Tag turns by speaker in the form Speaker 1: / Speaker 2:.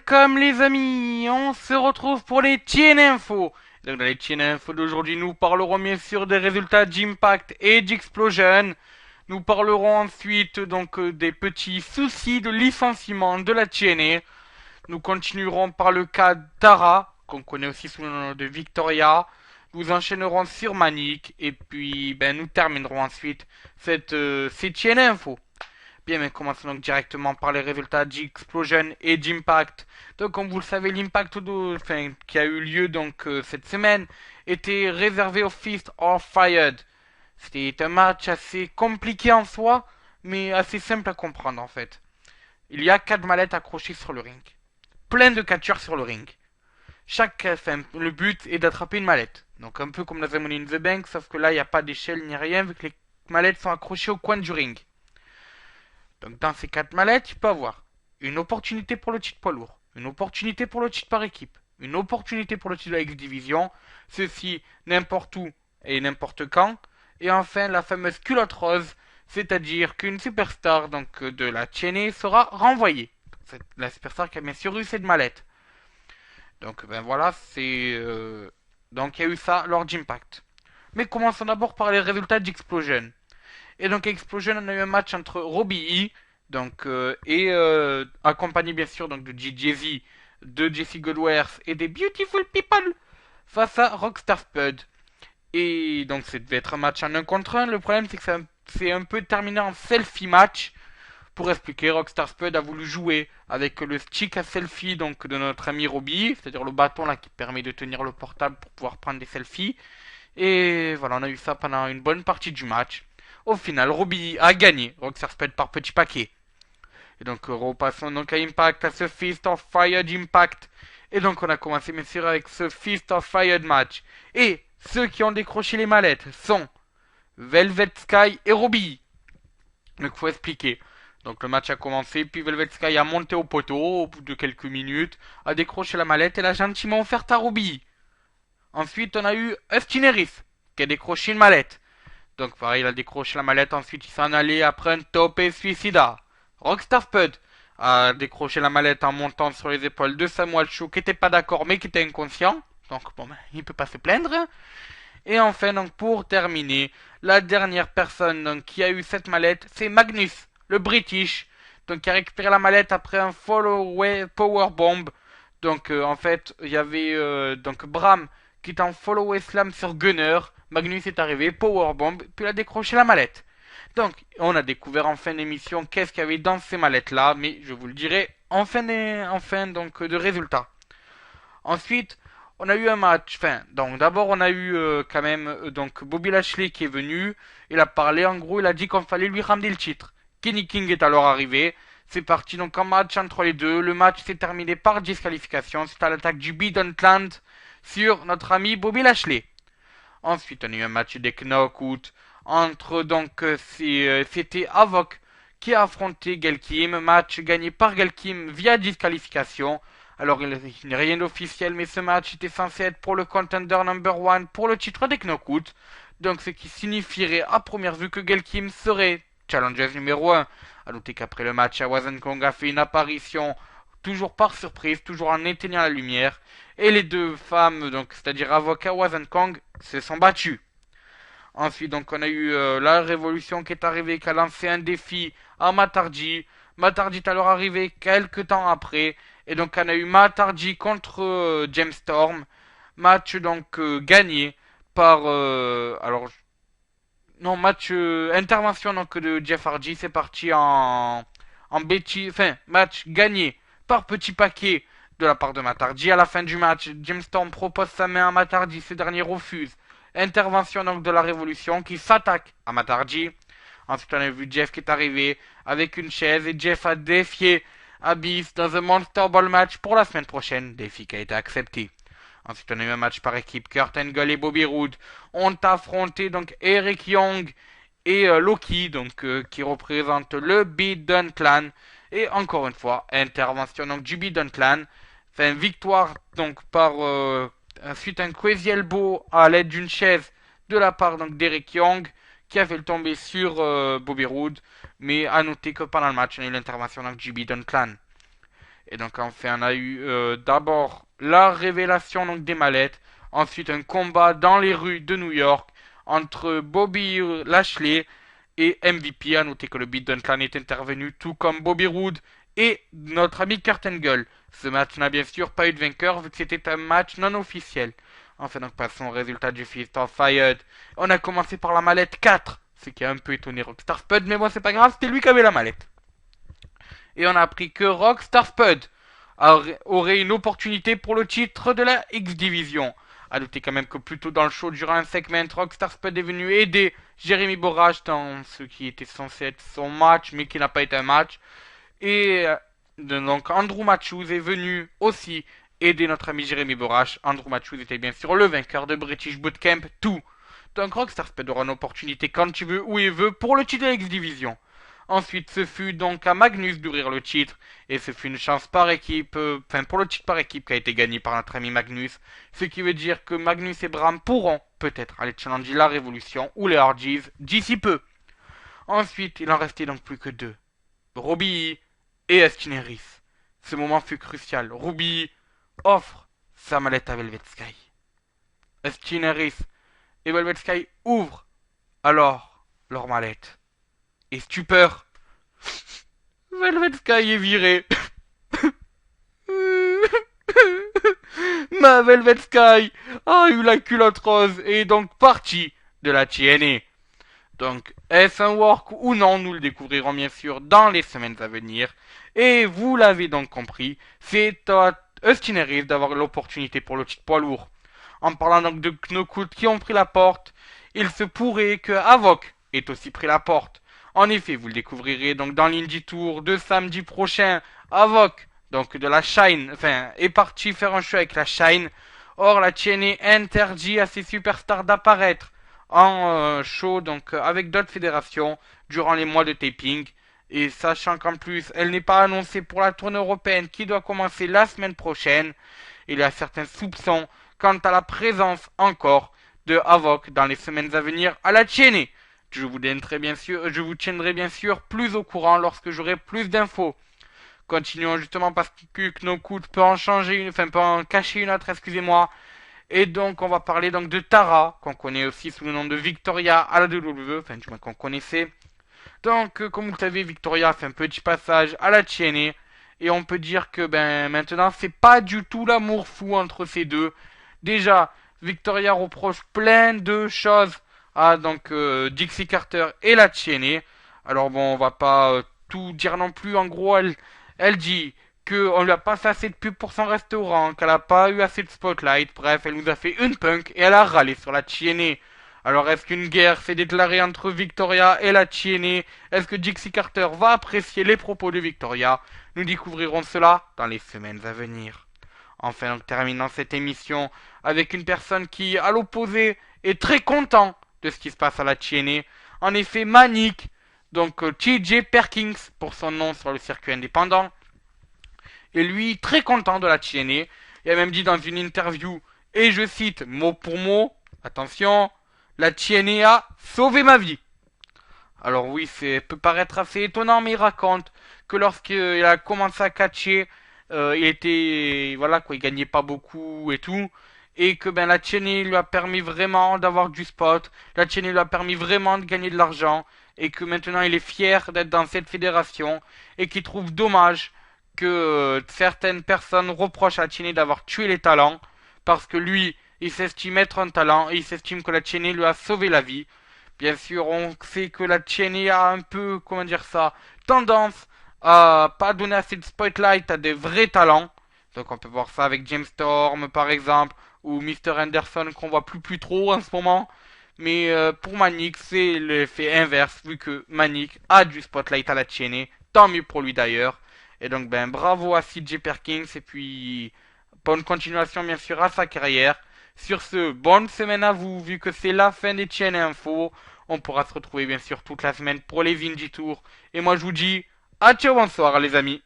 Speaker 1: Welcome les amis, on se retrouve pour les TN Info. Donc dans les TN Info d'aujourd'hui, nous parlerons bien sûr des résultats d'Impact et d'Explosion. Nous parlerons ensuite des petits soucis de licenciement de la TNA. Nous continuerons par le cas d'Ara, qu'on connaît aussi sous le nom de Victoria. Nous enchaînerons sur Manic et puis nous terminerons ensuite ces TN Info. Bien, mais commençons donc directement par les résultats d'Explosion et d'Impact. Donc, comme vous le savez, l'Impact qui a eu lieu cette semaine était réservé au Fist of Fired. C'était un match assez compliqué en soi, mais assez simple à comprendre en fait. Il y a 4 mallettes accrochées sur le ring. Plein de catcheurs sur le ring. Le but est d'attraper une mallette. Donc un peu comme dans The Money in the Bank, sauf que là il n'y a pas d'échelle ni rien, vu que les mallettes sont accrochées au coin du ring. Donc dans ces 4 mallettes, tu peux avoir une opportunité pour le titre poids lourd, une opportunité pour le titre par équipe, une opportunité pour le titre de la X-Division, ceci n'importe où et n'importe quand, et enfin la fameuse culotte rose, c'est-à-dire qu'une superstar de la TNA sera renvoyée. C'est la superstar qui a bien sûr eu cette mallette. Donc voilà, donc il y a eu ça lors d'Impact. Mais commençons d'abord par les résultats d'Explosion. Et donc Explosion, on a eu un match entre Robbie E, accompagné bien sûr de JJZ, de Jesse Goldworth et des Beautiful People face à Rockstar Spud. Et donc ça devait être un match en 1 contre 1. Le problème c'est que ça c'est un peu terminé en selfie match. Pour expliquer, Rockstar Spud a voulu jouer avec le stick à selfie de notre ami Robbie, c'est-à-dire le bâton là qui permet de tenir le portable pour pouvoir prendre des selfies. Et voilà, on a eu ça pendant une bonne partie du match. Au final, Robbie a gagné. Rockstar Spud par petit paquet. Et donc, repassons donc à Impact, à ce Fist of Fire d'Impact. Et donc, on a commencé, bien sûr, avec ce Fist of Fire match. Et ceux qui ont décroché les mallettes sont Velvet Sky et Robbie. Donc, faut expliquer. Donc, le match a commencé, puis Velvet Sky a monté au poteau au bout de quelques minutes, a décroché la mallette et l'a gentiment offerte à Robbie. Ensuite, on a eu Austin Harris, qui a décroché une mallette. Donc pareil, il a décroché la mallette, ensuite il s'en allait après un top et suicida. Rockstar Spud a décroché la mallette en montant sur les épaules de Samuel Show, qui était pas d'accord mais qui était inconscient. Donc bon, il peut pas se plaindre. Et enfin, donc pour terminer, la dernière personne qui a eu cette mallette, c'est Magnus, le British, donc qui a récupéré la mallette après un follow-away powerbomb. Donc en fait, il y avait Bram qui est en follow-away slam sur Gunner. Magnus est arrivé, powerbomb, puis il a décroché la mallette. Donc, on a découvert en fin d'émission qu'est-ce qu'il y avait dans ces mallettes-là, mais je vous le dirai en fin de résultat. Ensuite, on a eu un match. Donc d'abord on a eu quand même Bobby Lashley qui est venu. Il a parlé en gros, il a dit qu'il fallait lui ramener le titre. Kenny King est alors arrivé. C'est parti donc en match entre les deux. Le match s'est terminé par disqualification. C'est à l'attaque du Bidonland sur notre ami Bobby Lashley. Ensuite, on a eu un match des Knockouts entre c'était Havok qui a affronté Gelkim. Match gagné par Gelkim via disqualification. Alors, il n'est rien d'officiel, mais ce match était censé être pour le contender number 1 pour le titre des Knockouts. Donc, ce qui signifierait à première vue que Gelkim serait challenger numéro 1. A noter qu'après le match, Awazan Kong a fait une apparition, toujours par surprise, toujours en éteignant la lumière. Et les deux femmes, c'est-à-dire Avoc et Awazan Kong, se sont battues. Ensuite, donc, on a eu la Révolution qui est arrivée, qui a lancé un défi à Matarji. Matarji est alors arrivé quelques temps après. Et donc, on a eu Matarji contre James Storm. Match gagné par... non, match intervention de Jeff Hardy. C'est parti en bêtise. Enfin, match gagné par petit paquet de la part de Matarji. À la fin du match, James Storm propose sa main à Matarji. Ce dernier refuse. Intervention de la Révolution qui s'attaque à Matarji. Ensuite, on a vu Jeff qui est arrivé avec une chaise et Jeff a défié Abyss dans un Monster Ball match pour la semaine prochaine. Défi qui a été accepté. Ensuite, on a eu un match par équipe. Kurt Angle et Bobby Roode ont affronté Eric Young et Loki, qui représente le Bidon Clan. Et encore une fois, intervention du Bidon Clan. Enfin, victoire par suite un Crazy Elbow à l'aide d'une chaise de la part d'Eric Young qui a fait le tomber sur Bobby Roode. Mais à noter que pendant le match, on a eu l'intervention du Bidon Clan. Et donc enfin on a eu d'abord la révélation donc des mallettes, ensuite un combat dans les rues de New York entre Bobby Lashley et MVP. À noter que le Beat Clan est intervenu tout comme Bobby Roode et notre ami Kurt Angle. Ce match n'a bien sûr pas eu de vainqueur vu que c'était un match non officiel. Enfin donc passons au résultat du Fist of Fire. On a commencé par la mallette 4, ce qui a un peu étonné Rockstar Spud, mais bon c'est pas grave, c'était lui qui avait la mallette. Et on a appris que Rockstar Spud aurait une opportunité pour le titre de la X-Division. A noter quand même que plus tôt dans le show, durant un segment, Rockstar Spud est venu aider Jeremy Borash dans ce qui était censé être son match, mais qui n'a pas été un match. Et donc Andrew Matthews est venu aussi aider notre ami Jeremy Borash. Andrew Matthews était bien sûr le vainqueur de British Bootcamp 2. Donc Rockstar Spud aura une opportunité quand il veut, où il veut, pour le titre de la X-Division. Ensuite, ce fut donc à Magnus d'ouvrir le titre, et ce fut une chance par équipe, pour le titre par équipe qui a été gagné par notre ami Magnus, ce qui veut dire que Magnus et Bram pourront peut-être aller challenger la Révolution ou les Hardys d'ici peu. Ensuite, il en restait donc plus que deux, Robbie et Austin Harris. Ce moment fut crucial. Robbie offre sa mallette à Velvet Sky. Austin Harris et Velvet Sky ouvrent alors leur mallette. Et stupeur, Velvet Sky est viré. Ma Velvet Sky a eu la culotte rose et est donc partie de la TNA. Donc, est-ce un work ou non, nous le découvrirons bien sûr dans les semaines à venir. Et vous l'avez donc compris, c'est à Austin Harris d'avoir l'opportunité pour le titre poids lourd. En parlant donc de Knokut qui ont pris la porte, il se pourrait que Havok ait aussi pris la porte. En effet, vous le découvrirez donc dans l'Indie Tour de samedi prochain. Havok, donc de la Shine, est parti faire un show avec la Shine. Or, la TNA interdit à ses superstars d'apparaître en show donc avec d'autres fédérations durant les mois de taping. Et sachant qu'en plus, elle n'est pas annoncée pour la tournée européenne qui doit commencer la semaine prochaine, il y a certains soupçons quant à la présence encore de Havok dans les semaines à venir à la TNA. Je vous tiendrai bien sûr plus au courant lorsque j'aurai plus d'infos. Continuons justement parce que Knokut peut en peut en cacher une autre, excusez-moi. Et donc on va parler donc de Tara, qu'on connaît aussi sous le nom de Victoria à la WWE, du moins qu'on connaissait. Donc comme vous le savez, Victoria fait un petit passage à la TNA. Et on peut dire que maintenant c'est pas du tout l'amour fou entre ces deux. Déjà, Victoria reproche plein de choses à Dixie Carter et la TNA. Alors bon, on va pas tout dire non plus. En gros, elle dit qu'on lui a pas fait assez de pub pour son restaurant, qu'elle a pas eu assez de spotlight. Bref, elle nous a fait une punk et elle a râlé sur la TNA. Alors est-ce qu'une guerre s'est déclarée entre Victoria et la TNA? Est-ce que Dixie Carter va apprécier les propos de Victoria? Nous découvrirons cela dans les semaines à venir. Enfin, donc, terminons cette émission avec une personne qui, à l'opposé, est très content de ce qui se passe à la TNA. En effet, Manic, donc TJ Perkins pour son nom sur le circuit indépendant, est lui très content de la TNA. Il a même dit dans une interview, et je cite mot pour mot, attention, la TNA a sauvé ma vie. Alors oui, c'est peut paraître assez étonnant, mais il raconte que lorsqu'il a commencé à catcher, il était voilà quoi, il gagnait pas beaucoup et tout, et que la TNA lui a permis vraiment d'avoir du spot, la TNA lui a permis vraiment de gagner de l'argent, et que maintenant il est fier d'être dans cette fédération, et qu'il trouve dommage que certaines personnes reprochent à la TNA d'avoir tué les talents, parce que lui, il s'estime être un talent, et il s'estime que la TNA lui a sauvé la vie. Bien sûr, on sait que la TNA a un peu, comment dire ça, tendance à pas donner assez de spotlight à des vrais talents. Donc on peut voir ça avec James Storm par exemple, ou Mr. Anderson qu'on voit plus trop en ce moment. Mais pour Manic, c'est l'effet inverse, vu que Manic a du spotlight à la TNA. Tant mieux pour lui d'ailleurs. Et donc bravo à CJ Perkins, et puis bonne continuation bien sûr à sa carrière. Sur ce, bonne semaine à vous, vu que c'est la fin des TNA Info. On pourra se retrouver bien sûr toute la semaine pour les Indie Tours. Et moi je vous dis, à ciao, bonsoir les amis.